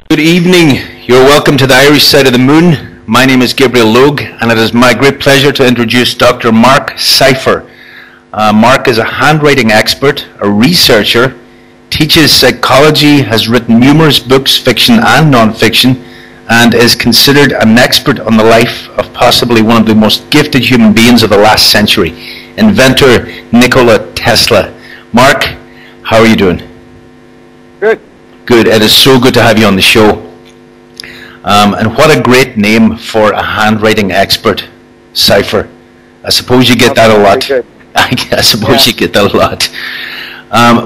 Good evening. You're welcome to the Irish side of the moon. My name is Gabriel Logue, and it is my great pleasure to introduce Dr. Marc Seifer. Marc is a handwriting expert, a researcher, teaches psychology, has written numerous books, fiction and non-fiction, and is considered an expert on the life of possibly one of the most gifted human beings of the last century, inventor Nikola Tesla. Marc, how are you doing? Good. Good. It is so good to have you on the show. And what a great name for a handwriting expert, Seifer. I suppose you get that a lot. I suppose you get that a lot.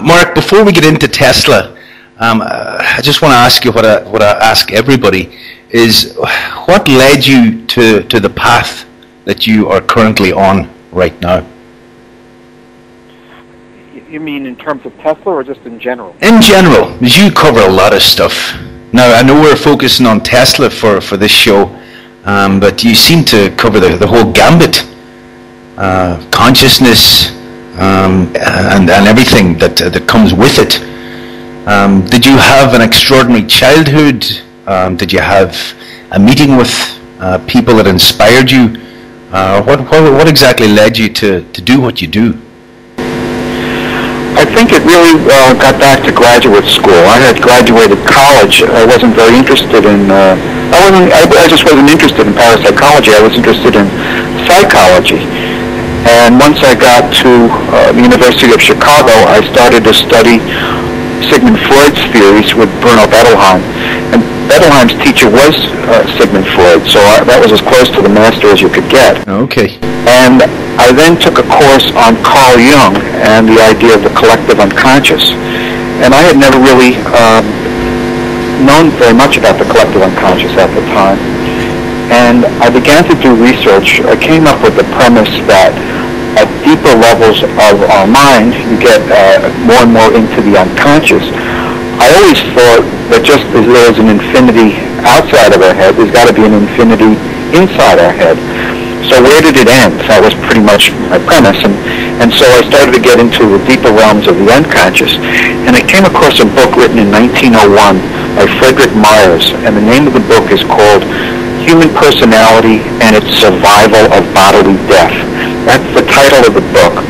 Marc, before we get into Tesla, I just want to ask you what I ask everybody is, what led you to the path that you are currently on right now? You mean in terms of Tesla or just in general? In general, because you cover a lot of stuff. Now, I know we're focusing on Tesla for this show, but you seem to cover the whole gambit. Consciousness and everything that comes with it. Did you have an extraordinary childhood? Did you have a meeting with people that inspired you? What exactly led you to do what you do? I think it really got back to graduate school. I had graduated college. I wasn't very interested in. I just wasn't interested in parapsychology. I was interested in psychology. And once I got to the University of Chicago, I started to study Sigmund Freud's theories with Bruno Bettelheim. And Bettelheim's teacher was Sigmund Freud, so that was as close to the master as you could get. Okay. And I then took a course on Carl Jung and the idea of the collective unconscious. And I had never really known very much about the collective unconscious at the time. And I began to do research. I came up with the premise that at deeper levels of our mind, you get more and more into the unconscious. I always thought that just as there is an infinity outside of our head, there's got to be an infinity inside our head. So where did it end? That was pretty much my premise. And so I started to get into the deeper realms of the unconscious. And I came across a book written in 1901 by Frederick Myers. And the name of the book is called Human Personality and Its Survival of Bodily Death. That's the title of the book.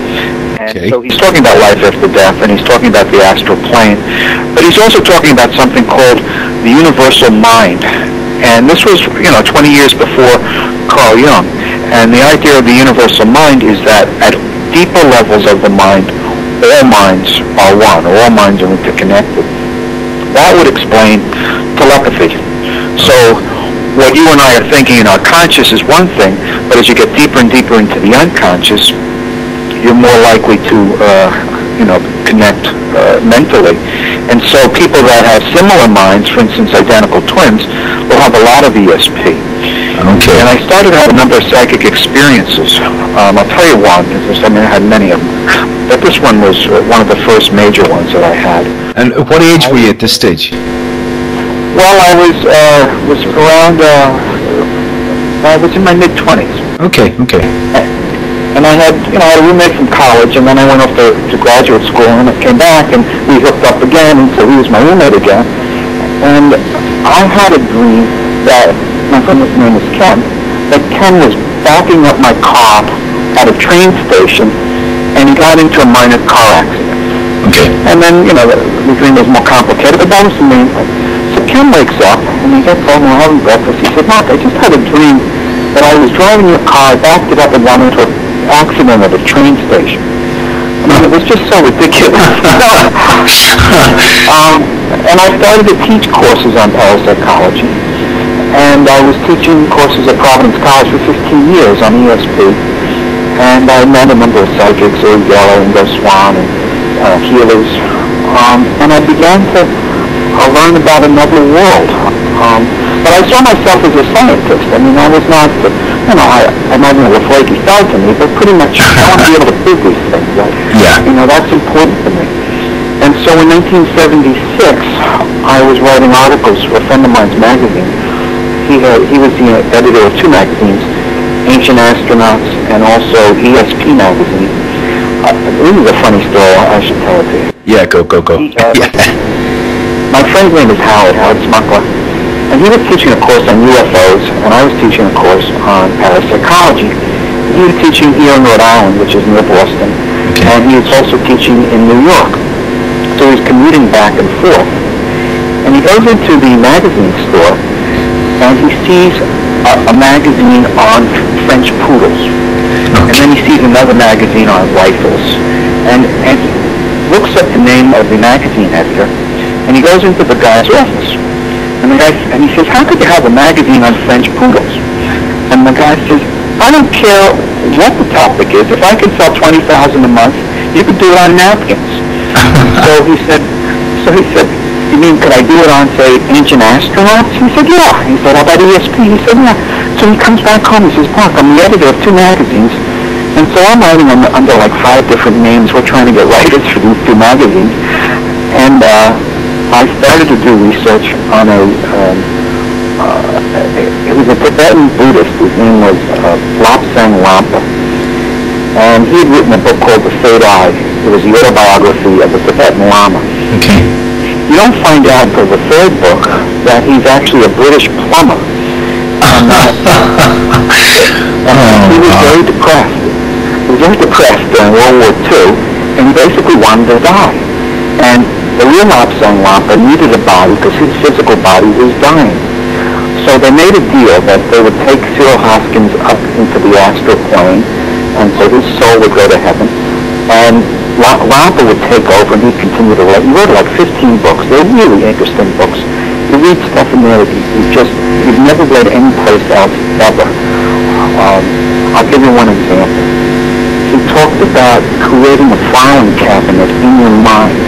And so he's talking about life after death, and he's talking about the astral plane. But he's also talking about something called the universal mind. And this was, 20 years before Carl Jung. And the idea of the universal mind is that at deeper levels of the mind, all minds are one, or all minds are interconnected. That would explain telepathy. So what you and I are thinking in our conscious is one thing, but as you get deeper and deeper into the unconscious, you're more likely to, connect mentally. And so people that have similar minds, for instance, identical twins, will have a lot of ESP. Okay. And I started to have a number of psychic experiences. I'll tell you one. I had many of them, but this one was one of the first major ones that I had. And what age were you at this stage? Well, I was around. I was in my mid-20s. Okay. And I had, I had a roommate from college, and then I went off to graduate school, and I came back, and we hooked up again, and so he was my roommate again. And I had a dream that, my friend's name is Ken, that Ken was backing up my car at a train station, and he got into a minor car accident. Okay. And then, the dream was more complicated, but that was the main thing. So Ken wakes up, and he gets home, and we're having breakfast. He said, Marc, I just had a dream that I was driving your car, backed it up, and got into an accident at a train station. I mean, it was just so ridiculous. And I started to teach courses on parapsychology. And I was teaching courses at Providence College for 15 years on ESP. And I met a number of psychics, Uri Geller and Swan and healers. And I began to learn about another world. But I saw myself as a scientist. I mean, I was not, I might have a flaky side to me, but pretty much I want to be able to prove these things. That's important to me. And so in 1976, I was writing articles for a friend of mine's magazine. He was the editor of two magazines, Ancient Astronauts and also ESP magazine. This is a funny story. I should tell it to you. Yeah, go. He, My friend's name is Howard Smuckler, and he was teaching a course on UFOs, and I was teaching a course on parapsychology. He was teaching here in Rhode Island, which is near Boston, and he was also teaching in New York. So he's commuting back and forth. And he goes into the magazine store, and he sees a magazine on French poodles. And then he sees another magazine on rifles. And he looks up the name of the magazine editor, and he goes into the guy's office. And he says, how could you have a magazine on French poodles? And the guy says, I don't care what the topic is. If I can sell 20,000 a month, you could do it on napkins. So he said, you mean could I do it on, say, ancient astronauts? He said, yeah. He said, how about ESP? He said, yeah. So he comes back home. He says, Mark, I'm the editor of 2 magazines. And so I'm writing under like 5 different names. We're trying to get writers for these 2 magazines. And I started to do research on it was a Tibetan Buddhist. His name was Lobsang Lampa. And he had written a book called The Third Eye. It was the autobiography of a Tibetan Lama. Okay. You don't find out until the 3rd book that he's actually a British plumber. And he was very depressed. He was very depressed during World War II, and he basically wanted to die. And the real Lobsang Lampa needed a body because his physical body was dying. So they made a deal that they would take Cyril Hoskins up into the astral plane, and so his soul would go to heaven, and Lampa would take over, and he'd continue to write. He wrote like 15 books. They're really interesting books. You read stuff in there that you've never read any place else ever. I'll give you one example. He talked about creating a filing cabinet in your mind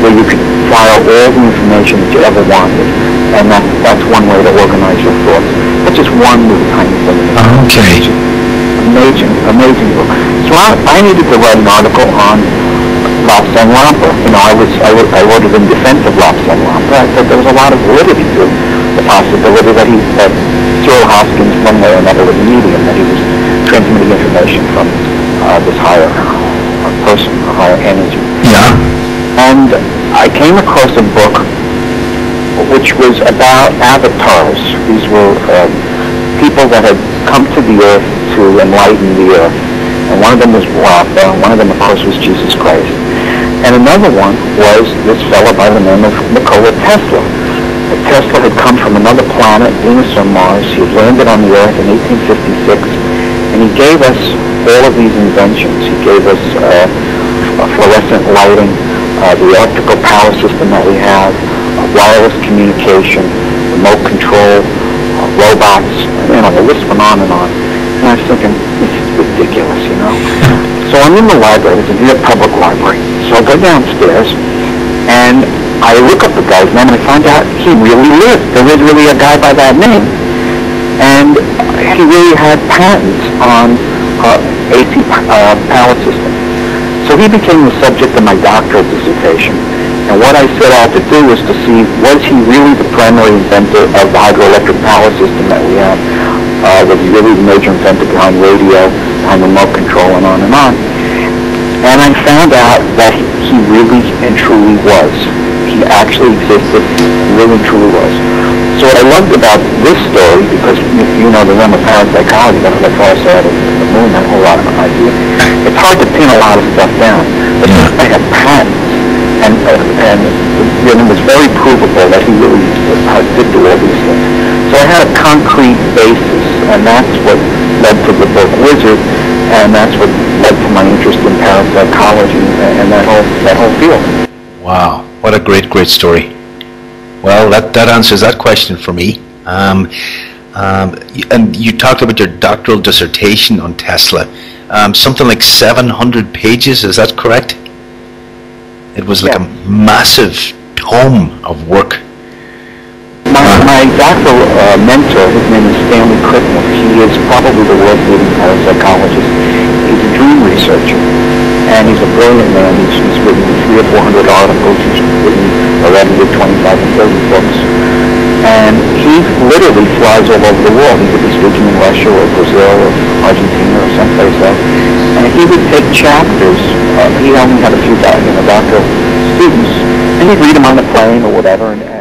where you could file all the information that you ever wanted, and that's one way to organize your thoughts. That's just one little tiny thing. Okay. Amazing book. So I needed to write an article on Lobsang Lampa. You know, I wrote it in defense of Lobsang Lampa. I said there was a lot of validity to the possibility that Cyril Hoskins, one way or another, was a medium, that he was transmitting information from this higher person, a higher energy. Yeah. And I came across a book which was about avatars. These were people that had come to the earth to enlighten the earth. And one of them was Raphael, one of them, of course, was Jesus Christ. And another one was this fellow by the name of Nikola Tesla. Tesla had come from another planet, Venus or Mars. He had landed on the earth in 1856, and he gave us all of these inventions. He gave us fluorescent lighting, the optical power system that we have, wireless communication, remote control, robots, you know, the list went on. And I was thinking, this is ridiculous, you know. So I'm in the library, it's a near public library. So I go downstairs, and I look up the guy's name, and I find out he really lived. There was really a guy by that name. And he really had patents on AC power system. So he became the subject of my doctoral dissertation. And what I set out to do was to see, was he really the primary inventor of the hydroelectric power system that we have? Was he really the major inventor behind radio, behind remote control, and on and on? And I found out that he really and truly was. He actually existed, really and truly was. So what I loved about this story, because you know the realm of parapsychology, that's what I said, the moon, that whole lot of idea. It's hard to pin a lot of stuff down, but I have patents, and it was very provable that he really did do all these things. So I had a concrete basis, and that's what led to the book Wizard, and that's what led to my interest in parapsychology and that whole field. Wow, what a great story. Well, that answers that question for me. And you talked about your doctoral dissertation on Tesla. Something like 700 pages, is that correct? It was like a massive tome of work. My doctoral mentor, his name is Stanley Krippner. He is probably the world's leading parapsychologist. He's a dream researcher, and he's a brilliant man. He's written 300 or 400 articles. He's written or edited 25 and 30 books. And he literally flies all over the world. He could be speaking in Russia or Brazil or Argentina or someplace else. And he would take chapters. He only had a few doctoral students. and he'd read them on the plane or whatever. And